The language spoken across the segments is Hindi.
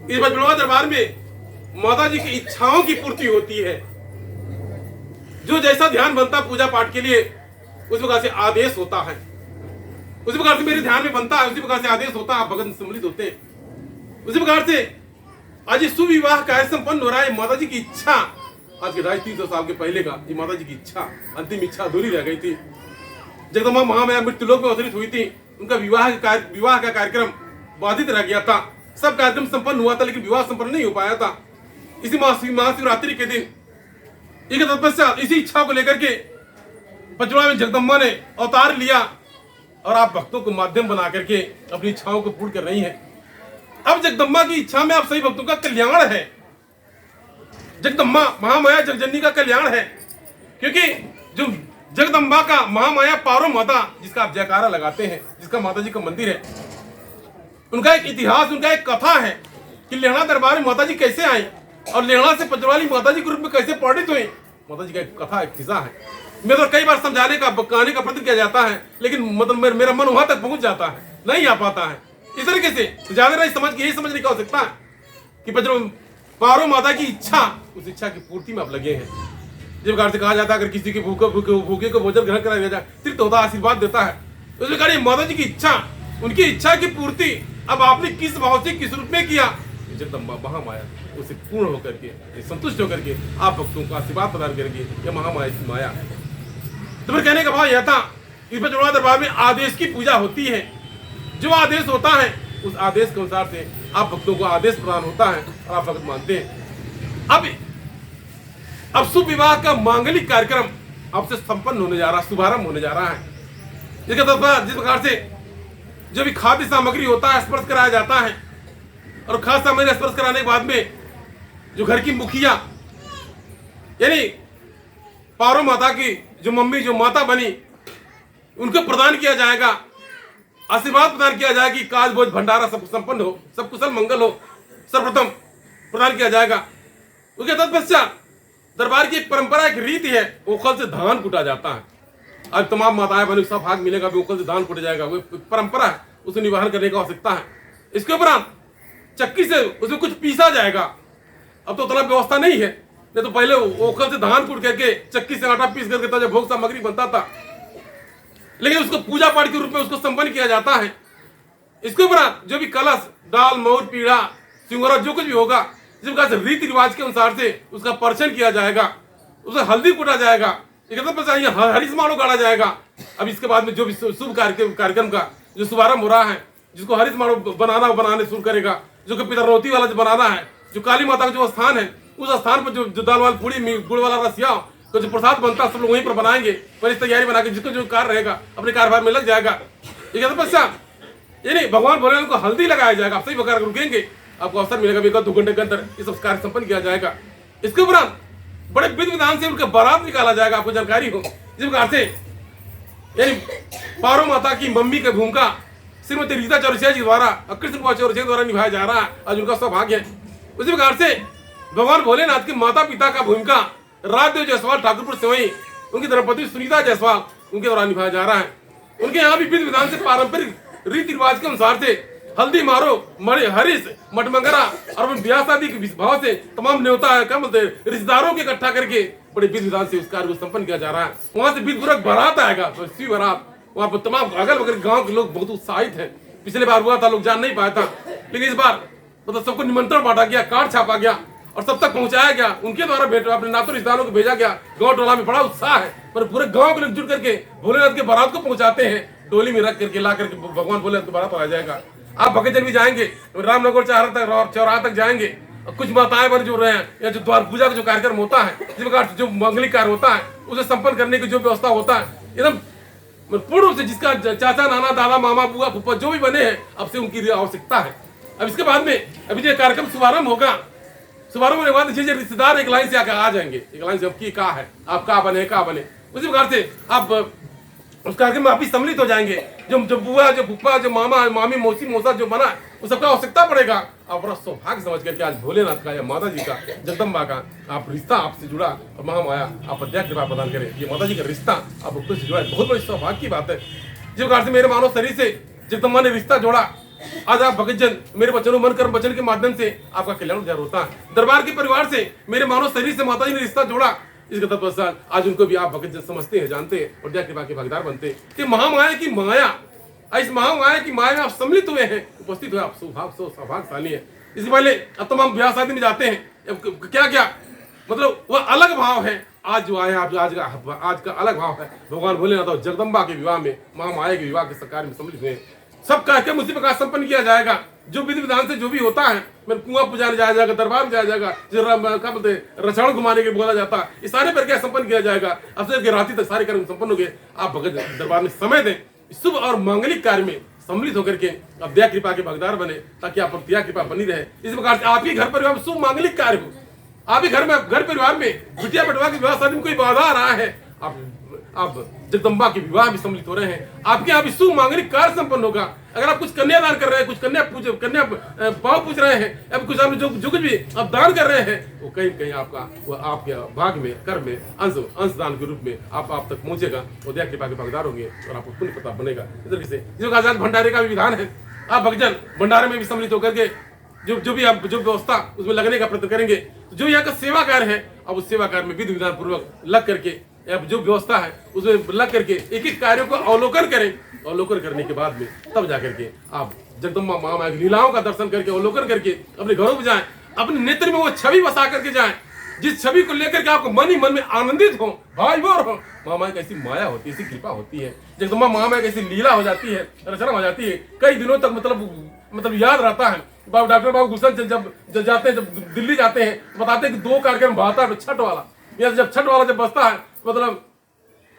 इस बजरंगा दरबार में माता जी की इच्छाओं की पूर्ति होती है। जो जैसा ध्यान बनता पूजा पाठ के लिए उस प्रकार से आदेश होता है, उसी प्रकार से मेरे ध्यान में बनता है, उसी प्रकार से आदेश होता है, भगत सम्मिलित होते हैं। उसी प्रकार से आज ये शुभ कार्य संपन्न हो रहा है। माता जी की इच्छा, आज के 250 साल के पहले का ये माता जी की इच्छा, अंतिम इच्छा अधूरी रह गई थी। जगदम्बा महामाया मृत्युलोक में अवतरित हुई थी, उनका विवाह का कार्यक्रम बाधित रह गया था। सब कार्यक्रम संपन्न हुआ था लेकिन विवाह संपन्न नहीं हो पाया था। इसी महाशिवरात्रि के दिन एक तपस्या, इसी इच्छा को लेकर के पचड़ा में जगदम्बा ने अवतार लिया और आप भक्तों को माध्यम बना करके अपनी इच्छाओं को पूर्ण कर रही हैं। अब जगदम्बा की इच्छा में आप सभी भक्तों का कल्याण है। जगदम्बा महामाया जगजननी का कल्याण है, क्योंकि जो जगदम्बा का महामाया पारो माता जिसका आप जयकारा लगाते हैं, जिसका माता जी का मंदिर है, उनका एक इतिहास, उनका एक कथा है कि लेहड़ा दरबार में माता जी कैसे आई और लेहड़ा से पचवाली माता जी के रूप में कैसे परिणित हुई। माता जी का एक कथा, एक किस्सा है। मैं तो कई बार समझाने का, कहने का प्रयत्न किया जाता है, लेकिन मतलब मेरा मन वहां तक पहुंच जाता है, नहीं आ पाता है। इस तरीके से ज्यादा नहीं समझ के यही समझने की आवश्यकता है कि पारो माता की इच्छा, उस इच्छा की पूर्ति में आप लगे हैं। जिस प्रकार से कहा जाता है अगर किसी के भूखे को भोजन ग्रहण कराया जाए, तृप्त होता, आशीर्वाद देता है। उस प्रकार माता जी की इच्छा, उनकी इच्छा की पूर्ति अब आपने किस भाव से, किस रूप में किया, जगदम्बा महामाया उसे पूर्ण होकर के, संतुष्ट होकर के आप भक्तों को आशीर्वाद प्रदान करेंगे। यह महामाया की माया है। तो फिर कहने का भाव यह था, इस बजरंगा दरबार में आदेश की पूजा होती है। जो आदेश होता है उस आदेश के अनुसार से आप भक्तों को आदेश प्रदान होता है और आप भक्त मानते हैं। अब शुभ विवाह का मांगलिक कार्यक्रम आपसे संपन्न होने जा रहा है, शुभारंभ होने जा रहा है। जिस प्रकार से जो भी खाद्य सामग्री होता है स्पर्श कराया जाता है, और खास सामग्री स्पर्श कराने के बाद में जो घर की मुखिया यानी पारो माता की जो मम्मी, जो माता बनी, उनको प्रदान किया जाएगा, आशीर्वाद प्रदान किया जाएगा कि काज भोज भंडारा सब संपन्न हो, सब कुशल मंगल हो, सर्वप्रथम प्रदान किया जाएगा। उसके तत्पश्चात दरबार की एक परंपरा, एक रीति है, ओखल से धान कूटा जाता है। आज तमाम माताएं बनी, सब भाग मिलेगा, ओखल से धान कूटा जाएगा, वो परंपरा है, उसे निवारण करने की आवश्यकता है। इसके उपरांत चक्की से उसमें कुछ पीसा जाएगा। अब तो उतना व्यवस्था नहीं है, नहीं तो पहले ओखल से धान कूट करके चक्की से आटा पीस करके जब भोग सामग्री बनता था, लेकिन उसको पूजा पाठ के रूप में उसको संपन्न किया जाता है। इसके उपरांत जो भी कलश, दाल, मोर, पीढ़ा, सिंगोरा, जो कुछ भी होगा, जिस प्रकार से रीति रिवाज के अनुसार से उसका पर्चन किया जाएगा, उसे हल्दी कूटा जाएगा, हरी समारोह गाड़ा जाएगा। अब इसके बाद में जो भी शुभ कार्यक्रम का जो शुभारंभ हो रहा है, जिसको हरी समारोह बनाने शुरू करेगा, जो कि पितरनौती वाला जो बनाना है, जो काली माता का जो स्थान है, उस स्थान पर जो दाल वाली पूड़ी, गुड़ वाला रसिया तो जो प्रसाद बनता है सब लोग वहीं पर बनाएंगे। पर इस तैयारी बना के जिसको जो कार्य रहेगा अपने कारोबार में लग जाएगा। ठीक है, तपस्या यानी भगवान भोलेनाथ को हल्दी लगाया जाएगा। आप सही बकार रुकेंगे, आपको अवसर मिलेगा, 1-2 घंटे के अंदर ये सब कार्य संपन्न किया जाएगा। इसके उपरांत बड़े विधि विधान से उनका बारात निकाला जाएगा, आपको जानकारी हो। जिस प्रकार से यानी पारो माता की मम्मी की भूमिका श्रीमती रीता चौरसिया जी द्वारा, कृष्ण कुमार चौरसिया द्वारा निभाया जा रहा है, आज उनका सौभाग्य है। उसी प्रकार से भगवान भोलेनाथ के माता पिता का भूमिका राजदेव जायसवाल ठाकुरपुर सेवई, उनकी धर्मपत्नी सुनीता जायसवाल, उनके द्वारा निभाया जा रहा है। उनके यहाँ भी विधि विधान से पारंपरिक रीति रिवाज के अनुसार से हल्दी मारो, हरीश, मटमंगरा और ब्याह शादी के भाव से तमाम न्योता क्या बोलते रिश्तेदारों के इकट्ठा करके बड़े विधि विधान से उस कार्य को संपन्न किया जा रहा है। वहां से विधिपूर्वक बारात आएगा, शिव बारात, वहाँ पर तमाम अगल बगल गांव के लोग बहुत उत्साहित हैं। पिछले बार हुआ था, लोग जान नहीं पाया था, लेकिन इस बार मतलब सबको निमंत्रण बांटा गया, कार्ड छापा गया और सब तक पहुंचाया गया। उनके द्वारा अपने नातों रिश्तेदारों को भेजा गया। गांव टोला में बड़ा उत्साह है, पर पूरे गांव के लोग जुट करके भोलेनाथ के बारात को पहुंचाते हैं, डोली में रख करके ला करके भगवान भोलेनाथ के बारात आ जाएगा। आप भगतजन भी जाएंगे, रामनगर चौराहा तक जाएंगे, कुछ माताएं बन जो रहे हैं, या जो द्वार पूजा का जो कार्यक्रम होता है, जिस प्रकार जो मांगलिक कार्य होता है उसे संपन्न करने की जो व्यवस्था होता है, एकदम पूर्ण रूप से जिसका चाचा, नाना, दादा, मामा, बुआ, फूफा जो भी बने हैं, अब से उनकी आवश्यकता है। अब इसके बाद में अभी जो कार्यक्रम शुभारंभ होगा, शुभारंभ होने के बाद जो रिश्तेदार एक लाइन से आकर आ जाएंगे, एक लाइन से आपकी कहा है, आप कहा बने, उसी प्रकार से आप उस कार्यक्रम में आप ही सम्मिलित हो जाएंगे। जो बुआ, जो फूफा, जो मामा, मामी, मौसी, मौसा जो बना वो सबका आवश्यकता पड़ेगा। आप बड़ा सौभाग्य समझ करके आज भोलेनाथ का या माता जी का, जगदम्बा का आप रिश्ता आपसे जुड़ा और महामाया आप अध्यात्म कृपा प्रदान करें। ये माता जी का रिश्ता आप भक्तों से जुड़ा है, बहुत बड़ी सौभाग्य की बात है। जिस प्रकार से मेरे मानव शरीर से जगदम्बा ने रिश्ता जोड़ा, आज आप भगतजन मेरे वचनों मन कर्म वचन के माध्यम से आपका कल्याण उद्धार होता है। दरबार के परिवार से मेरे मानव शरीर से माता जी ने रिश्ता जोड़ा, इसका तत्पश्चात आज उनको भी आप भगतजन समझते हैं, जानते हैं और दया कृपा के भागीदार बनते हैं। कि महामाया की माया, इस महामाया की माया में आप सम्मिलित हुए हैं, उपस्थित हुए, आप सौभाग्यशाली है। इसके पहले अब तमाम ब्याह शादी में जाते हैं, क्या क्या मतलब वह अलग भाव है। आज जो आए आप आज का अलग भाव है। भगवान भोलेनाथ और जगदम्बा के विवाह में, महामाया के विवाह के कार्य में सम्मिलित हुए। सब कार्यक्रम उसी प्रकार संपन्न किया जाएगा। जो विधि विधान से जो भी होता है, मैं कुआं पुजाने जाया जाएगा, दरबार में जाया जाएगा, क्या बोलते हैं रसायन घुमाने के बोला जाता है, ये सारे प्रक्रिया संपन्न किया जाएगा। अब से रात्रि तक सारे कार्यक्रम संपन्न हो गए। आप भगत दरबार में समय दें, शुभ और मांगलिक कार्य में सम्मिलित होकर के अब दया कृपा के भागीदार बने, ताकि आप पर दया कृपा बनी रहे। इस प्रकार से आपके घर परिवार में शुभ मांगलिक कार्य हो। आपके घर परिवार में बिटिया बटवा की विवाह शादी में कोई बाधा आ रहा है, आप जगदम्बा के विवाह में सम्मिलित हो रहे हैं, आपके यहाँ शुभ मांगलिक कार्य संपन्न होगा। अगर आप कुछ कन्यादान कर रहे हैं, कुछ कन्या पाँव पूज रहे हैं, अब कुछ आप जो कुछ भी आप दान कर रहे हैं, वो कहीं कहीं आपका वो आपके भाग में कर्म में अंशदान के रूप में आप तक पहुंचेगा और दया कृपा के भागीदार होंगे और आपको पुण्य प्रताप बनेगा। इस तरीके से जो आजाद भंडारे का भी विधान है, आप भक्तजन भंडारे में भी सम्मिलित होकर के जो भी आप जो व्यवस्था उसमें लगने का प्रयत्न करेंगे। तो जो यहाँ का सेवा कार्य है, अब उस सेवा कार्य में विधि विधान पूर्वक लग करके जो व्यवस्था है उसमें लग करके एक एक कार्यों को अवलोकन करें। अवलोकन करने के बाद में तब जाकर के आप जगदम्बा महामाया की लीलाओं का दर्शन करके अवलोकन करके अपने घरों में जाएं, अपने नेत्र में वो छवि बसा करके जाएं, जिस छवि को लेकर के आपको मन ही मन में आनंदित हो, भाईवार हो। महामाया की ऐसी माया होती है, ऐसी कृपा होती है, जगदम्बा महामाया की ऐसी लीला हो जाती है, रचना हो जाती है, कई दिनों तक मतलब याद रहता है। डॉक्टर बाबू गुलशन जब जाते हैं, जब दिल्ली जाते हैं, बताते हैं कि 2 कार्यक्रम बहाता है छठ वाला, या जब छठ वाला जब बजता है, मतलब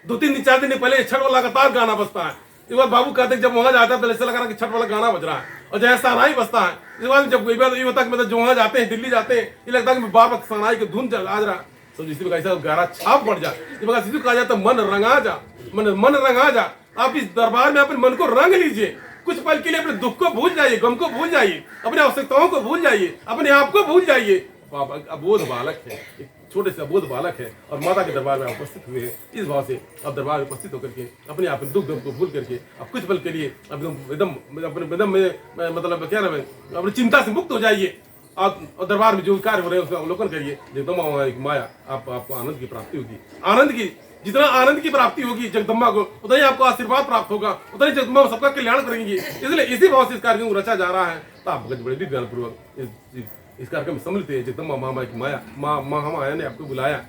2-3 दिन 4 दिन पहले छठ वाला लगातार गाना बजता है। इस बार बाबू कहते हैं जब वहां जाता है तो ऐसा लगा कि छठ वाला गाना बज रहा है, और जैसे शहनाई बजता है। इस बार जब ये होता है मतलब जो वहां जाते हैं, दिल्ली जाते हैं, ये लगता है कि बार बार शहनाई की धुन आज रहा, सब इसी प्रकार ऐसा गहरा छाप पड़ जाए। इस प्रकार से कहा जाता है मन रंगा जा, मन रंगा जा। आप इस दरबार में अपने मन को रंग लीजिए, कुछ पल के लिए अपने दुख को भूल जाइए, गम को भूल जाइए, अपनी आवश्यकताओं को भूल जाइए, अपने आप को भूल जाइए। अबोध बालक है, एक छोटे से अबोध बालक है, और माता के दरबार में आप उपस्थित हुए हैं। इस भाव से आप दरबार में उपस्थित होकर के अपने आप दुख दम को भूल करके आप कुछ पल के लिए एकदम में मतलब क्या नाम है, अपनी चिंता से मुक्त हो जाइए। आप दरबार में जो कार्य हो रहे हैं उसका अवलोकन करिए। जगदम्बा माया आपको आनंद की प्राप्ति होगी। आनंद की जितना आनंद की प्राप्ति होगी जगदम्बा को, उतना ही आपको आशीर्वाद प्राप्त होगा, उतना ही जगदम्बा सबका कल्याण करेंगे। इसलिए इसी भाव से इस कार्यक्रम को रचा जा रहा है। तो आप बड़े विज्ञान पूर्वक इस कार्यक्रम में सम्मिलित है। जगदम्बा महामाया की माया, महामाया ने आपको बुलाया।